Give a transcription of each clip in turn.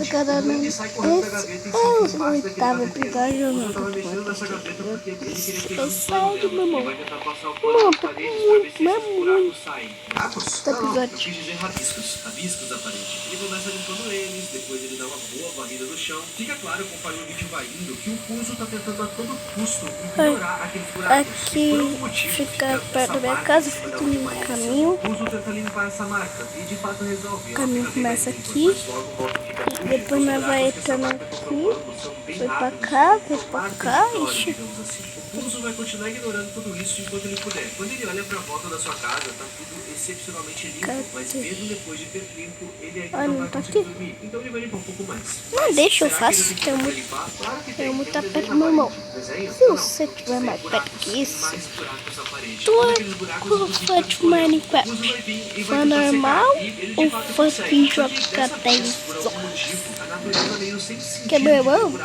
Esse é o oitavo episódio. É sério, mamãe. Mamãe, tá muito, mamãe. Buracos? Não, eu quis dizer rabiscos da parede. Ele começa limpando eles, depois ele dá uma boa varrida no chão. Fica claro, conforme o vídeo vai indo, que o Puzo tá tentando a todo custo ignorar aqueles buracos. Aqui Por algum motivo, fica perto da minha casa, fica um caminho. O Puzo tenta limpar essa marca e de fato resolve. O caminho começa aqui, depois nós vai entrando aqui, vai pra cá, ixi. O Puzo vai continuar ignorando tudo isso enquanto ele puder. Quando ele olha pra volta da sua casa, tá tudo excepcionalmente limpo, mas mesmo depois de ter limpo, ele ainda não vai conseguir dormir. Então ele vai limpar um pouco mais. Não, deixa eu faço, tenho muito perto do meu irmão. Se você tiver mais perto que isso, tu é fã de Minecraft, fã normal ou fã que joga 10 horas? Que meu irmão,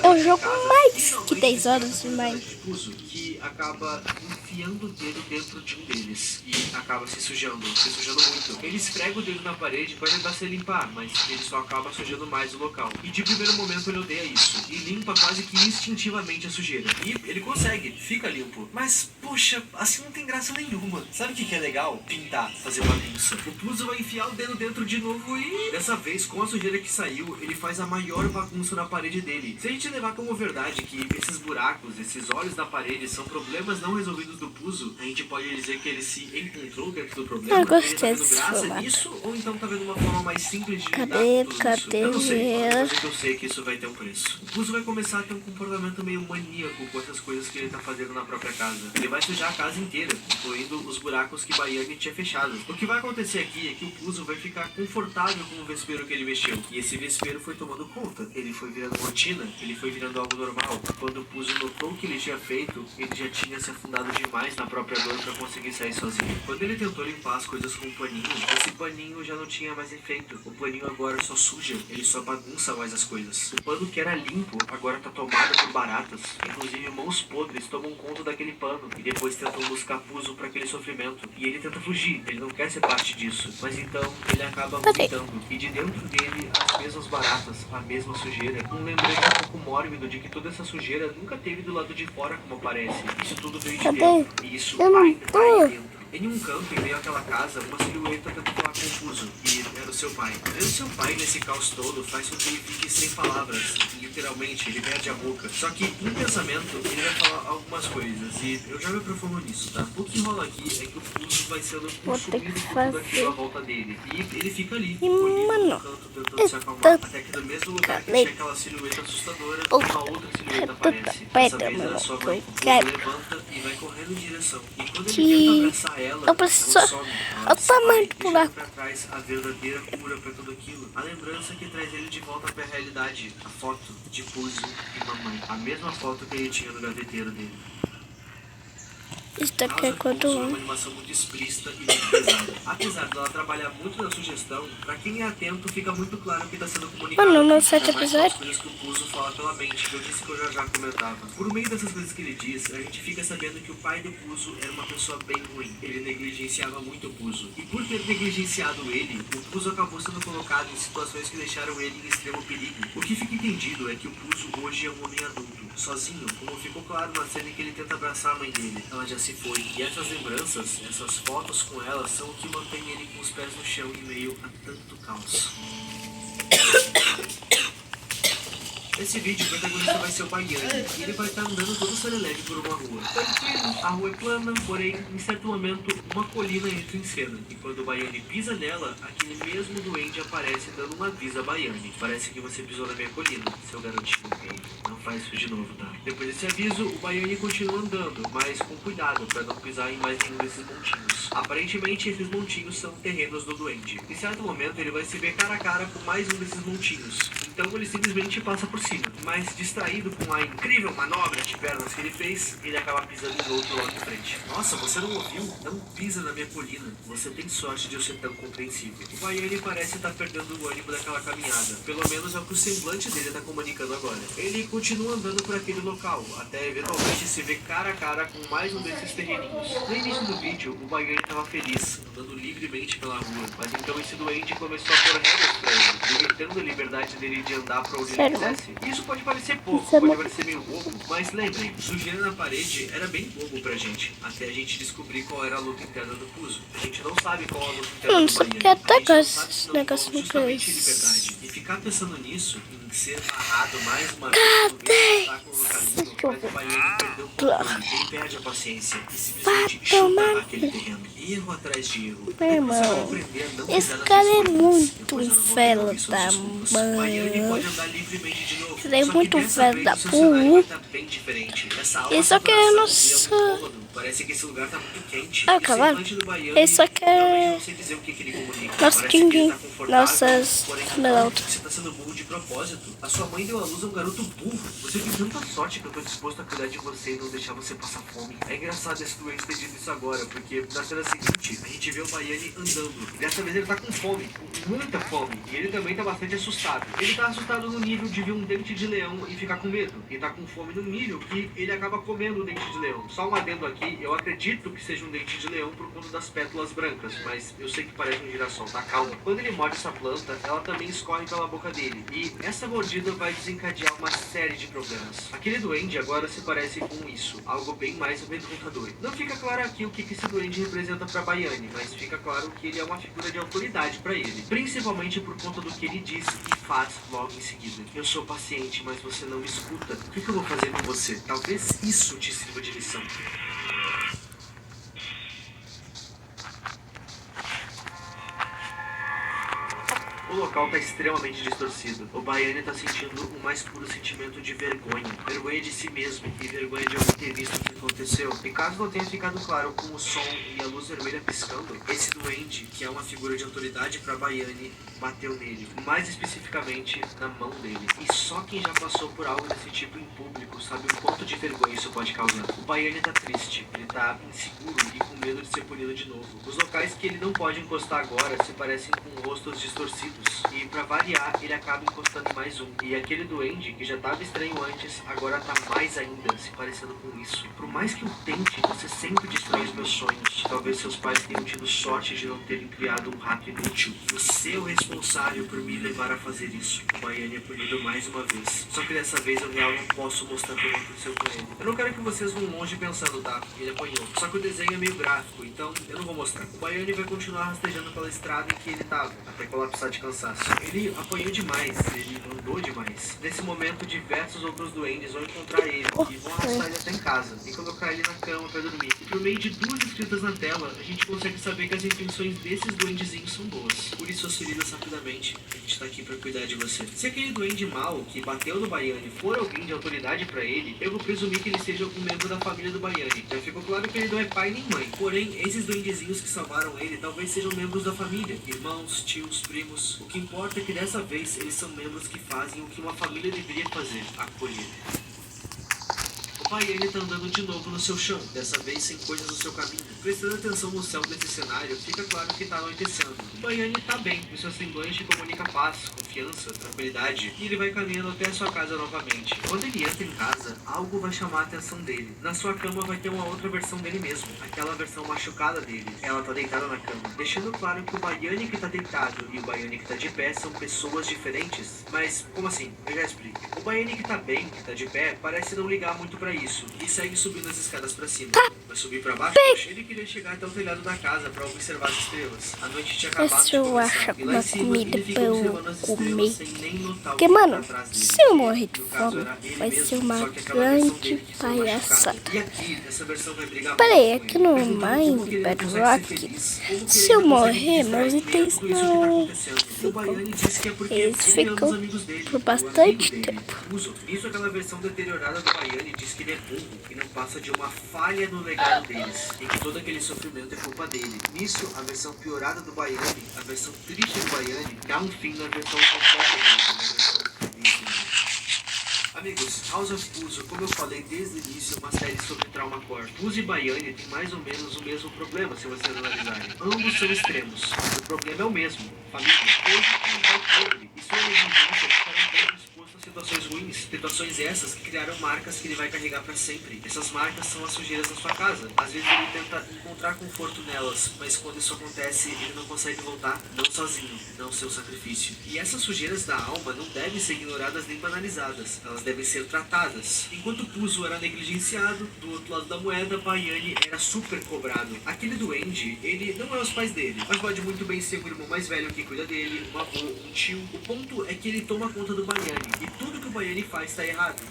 eu jogo mais que 10 horas de Minecraft. Que acaba enfiando o dedo dentro de um deles e acaba se sujando muito. Ele esfrega o dedo na parede para tentar se limpar, mas ele só acaba sujando mais o local. E de primeiro momento ele odeia isso e limpa quase que instintivamente a sujeira. E ele consegue, fica limpo. Mas, poxa, assim não tem graça nenhuma. Sabe o que é legal? Pintar, fazer bagunça. O Puzo vai enfiar o dedo dentro de novo e dessa vez, com a sujeira que saiu, ele faz a maior bagunça na parede dele. Se a gente levar como verdade que esses buracos, esses olhos na parede são problemas não resolvidos do Puzo, a gente pode dizer que ele se encontrou dentro do problema. Eu gostei ele tá vendo desse graça formato. nisso ou então tá vendo uma forma mais simples de lidar Cadê? com tudo isso? Cadê? Eu não sei, mas eu sei que isso vai ter um preço. O Puzo vai começar a ter um comportamento meio maníaco com essas coisas que ele tá fazendo na própria casa. Ele vai sujar a casa inteira, incluindo os buracos que Baiane tinha fechado. O que vai acontecer aqui é que o Puzo vai ficar confortável com o vespeiro que ele mexeu. E esse vespeiro foi tomando conta. Ele foi virando rotina, ele foi virando algo normal. Quando o Puzo notou o que ele tinha feito, ele já tinha se afundado demais na própria dor para conseguir sair sozinho. Quando ele tentou limpar as coisas com um paninho, esse paninho já não tinha mais efeito. O paninho agora só suja, ele só bagunça mais as coisas. O pano que era limpo agora tá tomado por baratas. Inclusive mãos podres tomam conta daquele pano e depois tentam buscar Puzo para aquele sofrimento. E ele tenta fugir, ele não quer ser parte disso. Mas então ele acaba vomitando. E de dentro dele, as mesmas baratas, a mesma sujeira. Um lembrete um pouco mórbido de que toda essa sujeira nunca teve do lado de fora como parece. Isso tudo veio de dentro. E isso ainda tá aí dentro. Em um canto, em meio àquela casa, uma silhueta tenta falar com o Puzo, e era o seu pai. Ver o seu pai nesse caos todo faz com que ele fique sem palavras. Literalmente, ele perde a boca. Só que, em pensamento, ele vai falar algumas coisas, e eu já me aprofundo nisso, tá? O que rola aqui é que o Puzo vai sendo consumido por tudo aquilo à volta dele. E ele fica ali, olhando no canto, tentando se acalmar. Até que no mesmo lugar que tinha aquela silhueta assustadora, uma outra silhueta aparece. Dessa vez era sua mãe. Ele levanta e vai correndo em direção. E quando ele tenta abraçar ela, eu preciso. O tamanho do buraco. pra trás a verdadeira cura pra tudo aquilo. A lembrança que traz ele de volta pra realidade. A foto de Puzo e mamãe. A mesma foto que ele tinha no gaveteiro dele. Isso daqui é quanto uma animação muito explícita e muito pesada. Apesar dela trabalhar muito na sugestão, pra quem é atento fica muito claro o que tá sendo comunicado. Mano, no 7 episódio. As coisas que o Puzo fala pela mente, que eu disse que eu já comentava. Por meio dessas coisas que ele diz, a gente fica sabendo que o pai do Puzo era uma pessoa bem ruim. Ele negligenciava muito o Puzo. E por ter negligenciado ele, o Puzo acabou sendo colocado em situações que deixaram ele em extremo perigo. O que fica entendido é que o Puzo hoje é um homem adulto, sozinho, como ficou claro na cena em que ele tenta abraçar a mãe dele. Ela já se foi. E essas lembranças, essas fotos com ela, são o que mantém ele com os pés no chão em meio a tanto caos. Nesse vídeo, o protagonista vai ser o Baiane, e ele vai estar andando todo serelepe por uma rua. Tranquilo, a rua é plana, porém, em certo momento, uma colina entra em cena. E quando o Baiane pisa nela, aquele mesmo duende aparece dando um aviso a Baiane. Parece que você pisou na minha colina, seu garotinho feio. Não faz isso de novo, tá? Depois desse aviso, o Baiane continua andando, mas com cuidado para não pisar em mais nenhum desses montinhos. Aparentemente, esses montinhos são terrenos do duende. Em certo momento, ele vai se ver cara a cara com mais um desses montinhos. Então ele simplesmente passa por cima. Mas distraído com a incrível manobra de pernas que ele fez, ele acaba pisando no outro lado de frente. Nossa, você não ouviu? Não pisa na minha colina. Você tem sorte de eu ser tão compreensível. O Baiane parece estar perdendo o ânimo daquela caminhada. Pelo menos é o que o semblante dele está comunicando agora. Ele continua andando por aquele local, até eventualmente se ver cara a cara com mais um desses terreninhos. No início do vídeo, o Baiane estava feliz, andando livremente pela rua. Mas então esse duende começou a pôr regras pra ele, limitando a liberdade dele de andar pra onde ele quisesse. Isso pode parecer pouco, pode parecer meio bobo, mas lembrem, sujeira na parede era bem bobo pra gente, até a gente descobrir qual era a luta interna do Puzo. A gente não sabe qual a luta interna do Baiane. Até A gente gosto não desse sabe negócio senão de justamente coisa. liberdade. E ficar pensando nisso, em ser amarrado mais uma vez no obstáculo no caminho, mas o Baiane perdeu o controle, ele perde a paciência e simplesmente chuta aquele terreno. Erro atrás de erro. Meu irmão, esse cara é muito velho da mãe. Ele é muito velho da porra. Ele só quer nossa... Parece que esse lugar tá muito quente. Ah, cavalo. Ele só quer... Nossa, quem? Nossas... Você tá sendo burro de propósito. A sua mãe deu à luz a um garoto burro. Você tem tanta sorte que eu tô disposto a cuidar de você e não deixar você passar fome. É engraçado esse doente ter dito isso agora, porque na cena seguinte, a gente vê o Baiane andando. E dessa vez ele tá com fome, com muita fome. E ele também tá bastante assustado. Ele tá assustado no nível de ver um dente de leão e ficar com medo. E tá com fome no nível que ele acaba comendo o dente de leão. Só um adendo aqui, eu acredito que seja um dente de leão por conta das pétalas brancas, mas eu sei que parece um girassol, tá? Calma. Quando ele morde essa planta, ela também escorre pela boca dele. E essa mordida vai desencadear uma série de problemas. Aquele duende agora se parece com isso, algo bem mais amedrontador. Não fica claro aqui o que esse duende representa pra Baiane, mas fica claro que ele é uma figura de autoridade pra ele, principalmente por conta do que ele diz e faz logo em seguida. Eu sou paciente, mas você não me escuta. O que eu vou fazer com você? Talvez isso te sirva de lição. O local tá extremamente distorcido. O Baiane tá sentindo o mais puro sentimento de vergonha. Vergonha de si mesmo e vergonha de alguém ter visto o que aconteceu. E caso não tenha ficado claro com o som e a luz vermelha piscando, esse duende, que é uma figura de autoridade pra Baiane, bateu nele. Mais especificamente, na mão dele. E só quem já passou por algo desse tipo em público sabe o quanto de vergonha isso pode causar. O Baiane tá triste, ele tá inseguro e com medo de ser punido de novo. Os locais que ele não pode encostar agora se parecem com rostos distorcidos. E pra variar, ele acaba encostando em mais um. E aquele duende, que já tava estranho antes, agora tá mais ainda se parecendo com isso. Por mais que eu tente, você sempre destrói os meus sonhos. Talvez seus pais tenham tido sorte de não terem criado um rato inútil. Você é o responsável por me levar a fazer isso. O Baiane é punido mais uma vez. Só que dessa vez eu real não posso mostrar o que aconteceu com ele. Eu não quero que vocês vão longe pensando, tá? Ele apanhou. Só que o desenho é meio gráfico, então eu não vou mostrar. O Baiane vai continuar rastejando pela estrada em que ele tava, até colapsar de cansaço. Ele apanhou demais, ele andou demais. Nesse momento, diversos outros duendes vão encontrar ele e vão arrastar ele até em casa e colocar ele na cama pra dormir. E por meio de duas escritas na tela, a gente consegue saber que as intenções desses duendezinhos são boas. Por isso, suas feridas rapidamente, a gente tá aqui pra cuidar de você. Se aquele duende mau que bateu no Baiane for alguém de autoridade pra ele, eu vou presumir que ele seja algum membro da família do Baiane. Já ficou claro que ele não é pai nem mãe. Porém, esses duendezinhos que salvaram ele talvez sejam membros da família, irmãos, tios, primos. O que importa é que dessa vez eles são membros que fazem o que uma família deveria fazer, acolher. O Baiane tá andando de novo no seu chão, dessa vez sem coisas no seu caminho. Prestando atenção no céu desse cenário, fica claro que tá anoitecendo. O Baiane tá bem, o seu semblante comunica paz, confiança, tranquilidade, e ele vai caminhando até a sua casa novamente. Quando ele entra em casa, algo vai chamar a atenção dele. Na sua cama vai ter uma outra versão dele mesmo, aquela versão machucada dele. Ela tá deitada na cama, deixando claro que o Baiane que tá deitado e o Baiane que tá de pé são pessoas diferentes. Mas, como assim? Eu já explico. O Baiane que tá bem, que tá de pé, parece não ligar muito pra isso, e segue subindo as escadas pra cima. Vai subir pra baixo? Ele queria chegar até o telhado da casa pra observar as estrelas. A noite tinha acabado de começar, e lá em cima ele fica observando as estrelas sem nem notar o que tá atrás dele. Se eu morrer de No caso, fome, era ele vai mesmo, ser uma só que aquela versão grande dele que foi machucada. palhaçada. E aqui, essa versão vai brigar Peraí, muito com aqui ele, no perguntando como que ele não consegue ser Bedrock, feliz, como que se ele eu não consegue morrer, distrair meus medo itens com isso que tá não acontecendo. E o Baiane disse que é porque eles ele ama ficam os amigos dele, por o bastante amigo dele, tempo. Uso. Nisso, aquela versão deteriorada do Baiane diz que ele é burro e não passa de uma falha no legado deles, e que todo aquele sofrimento é culpa dele. Nisso, a versão piorada do Baiane, a versão triste do Baiane, dá um fim na versão completa dele, na versão feliz dele. Amigos, House of Puzo, como eu falei desde o início, é uma série sobre trauma core. Puzo e Baiane têm mais ou menos o mesmo problema, se vocês analisarem. Ambos são extremos, mas o problema é o mesmo. Família, hoje não vai ter. E sua exigência é ficar um pouco disposto a se situações ruins, situações essas que criaram marcas que ele vai carregar pra sempre. Essas marcas são as sujeiras da sua casa. Às vezes ele tenta encontrar conforto nelas, mas quando isso acontece, ele não consegue voltar, não sozinho, não seu sacrifício. E essas sujeiras da alma não devem ser ignoradas nem banalizadas, elas devem ser tratadas. Enquanto Puzo era negligenciado, do outro lado da moeda, Bayane era super cobrado. Aquele duende, ele não é os pais dele, mas pode muito bem ser um irmão mais velho que cuida dele, um avô, um tio. O ponto é que ele toma conta do Bayane, e tudo que o Bayane faz está errado.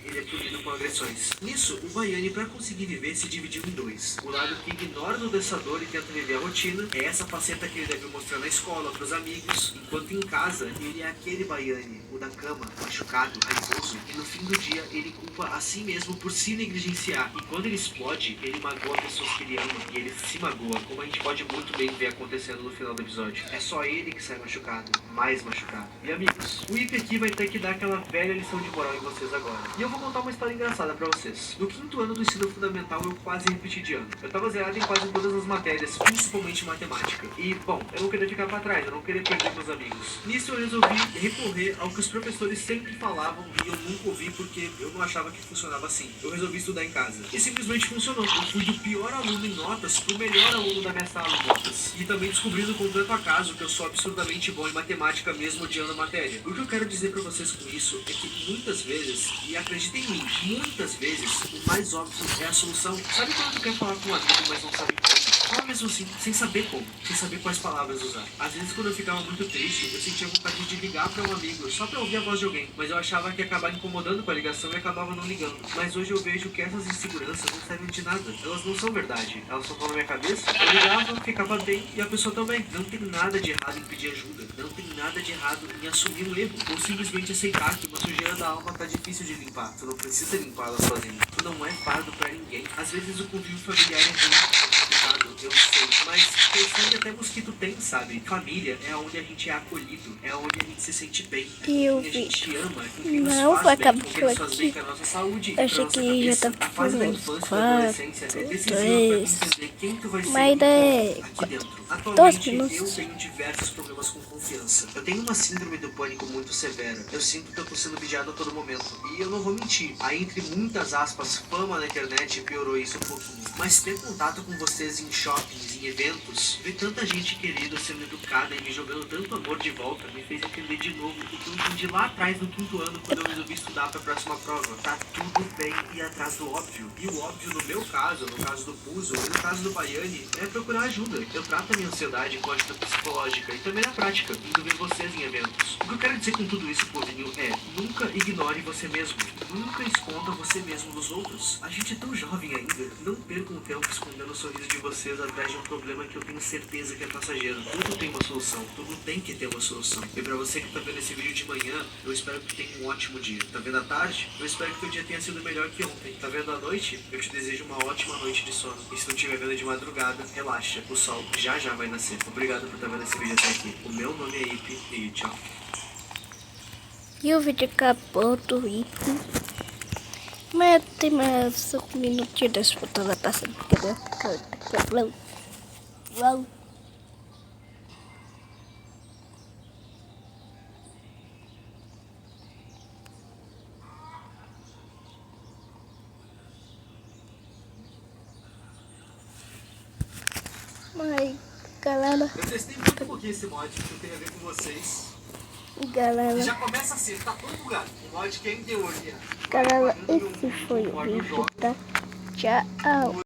Ele é punido com agressões. Nisso, o Bayane, para conseguir viver, se dividiu em dois. O lado que ignora o dançador e tenta viver a rotina, é essa faceta que ele deve mostrar na escola, pros amigos, enquanto em casa, ele é aquele Bayane, o da cama, machucado, raivoso, e no fim do dia, ele culpa a si mesmo por se negligenciar. E quando ele explode, ele magoa pessoas que ele ama, e ele se magoa, como a gente pode muito bem ver acontecendo no final do episódio. É só ele que sai machucado, mais machucado. E amigos, o Ip aqui vai ter que dar aquela velha lição de moral em vocês agora. E eu vou contar uma história engraçada pra vocês. No 5º ano do ensino fundamental, eu quase repeti de ano. Eu tava zerado em quase todas as matérias, principalmente matemática. E, bom, eu não queria ficar pra trás, eu não queria perder meus amigos. Nisso eu resolvi recorrer ao que os professores sempre falavam e eu nunca ouvi porque eu não achava que funcionava assim. Eu resolvi estudar em casa. E simplesmente funcionou. Eu fui do pior aluno em notas pro melhor aluno da minha sala em notas. E também descobri no completo acaso que eu sou absurdamente bom em matemática mesmo odiando a matéria. O que eu quero dizer pra vocês com isso é que muitas vezes, e acreditem em mim, muitas vezes, o mais óbvio é a solução. Sabe quando tu quer falar com um amigo, mas não sabe como? Fala mesmo assim, sem saber como, sem saber quais palavras usar. Às vezes, quando eu ficava muito triste, eu sentia vontade de ligar pra um amigo, só pra ouvir a voz de alguém. Mas eu achava que ia acabar incomodando com a ligação e acabava não ligando. Mas hoje eu vejo que essas inseguranças não servem de nada. Elas não são verdade. Elas só estão na minha cabeça. Eu ligava, ficava bem, e a pessoa também. Não tem nada de errado em pedir ajuda. Não tem nada de errado em assumir um erro. Ou simplesmente aceitar que uma sujeira da alma tá difícil de limpar. Tu não precisa limpá-la sozinho. Tu não é fardo pra ninguém. Às vezes o convívio familiar é ruim. Eu sei, mas pensando até mosquito tem, sabe? Família é onde a gente é acolhido, é onde a gente se sente bem, é com quem a gente ama, é com quem nos Não, faz bem, acabou com quem nos faz bem aqui. com a nossa saúde, Eu com a achei nossa que já cabeça. tava A fase da falando infância e da adolescência é decisiva pra três. entender quem tu vai ser Mas é aqui dentro. 12 Atualmente, minutos. eu tenho diversos problemas com confiança. Eu tenho uma síndrome do pânico muito severa. Eu sinto que eu tô sendo vigiado a todo momento. E eu não vou mentir, a entre muitas aspas, fama na internet piorou isso um pouquinho. Mas ter contato com vocês em shoppings, em eventos, ver tanta gente querida sendo educada e me jogando tanto amor de volta, me fez entender de novo o que eu entendi lá atrás no 5º ano, quando eu resolvi estudar pra próxima prova. Tá tudo bem e atrás do óbvio. E o óbvio no meu caso, no caso do Puzo e no caso do Bayane, é procurar ajuda. Eu trato a minha ansiedade com ajuda psicológica e também na prática, indo ver vocês em eventos. O que eu quero dizer com tudo isso, povinho, é nunca ignore você mesmo. Nunca esconda você mesmo dos outros. A gente é tão jovem ainda. Não percam tempo escondendo o sorriso de vocês atrás de um problema que eu tenho certeza que é passageiro. Tudo tem uma solução. Tudo tem que ter uma solução. E pra você que tá vendo esse vídeo de manhã, eu espero que tenha um ótimo dia. Tá vendo à tarde? Eu espero que teu dia tenha sido melhor que ontem. Tá vendo à noite? Eu te desejo uma ótima noite de sono. E se não estiver vendo de madrugada, relaxa. O sol já já vai nascer. Obrigado por estar vendo esse vídeo até aqui. O meu nome é Ip e tchau. E o vídeo acabou do item. Mas tem mais 5 minutinhos desse foto vai passando. Quebrou. Uau. Mas, galera, Eu testei muito um pouquinho esse mod que tem a ver com vocês. galera, Já começa assim, tá todo bugado. O mod que é em teoria. esse foi o vídeo, tá? Tchau.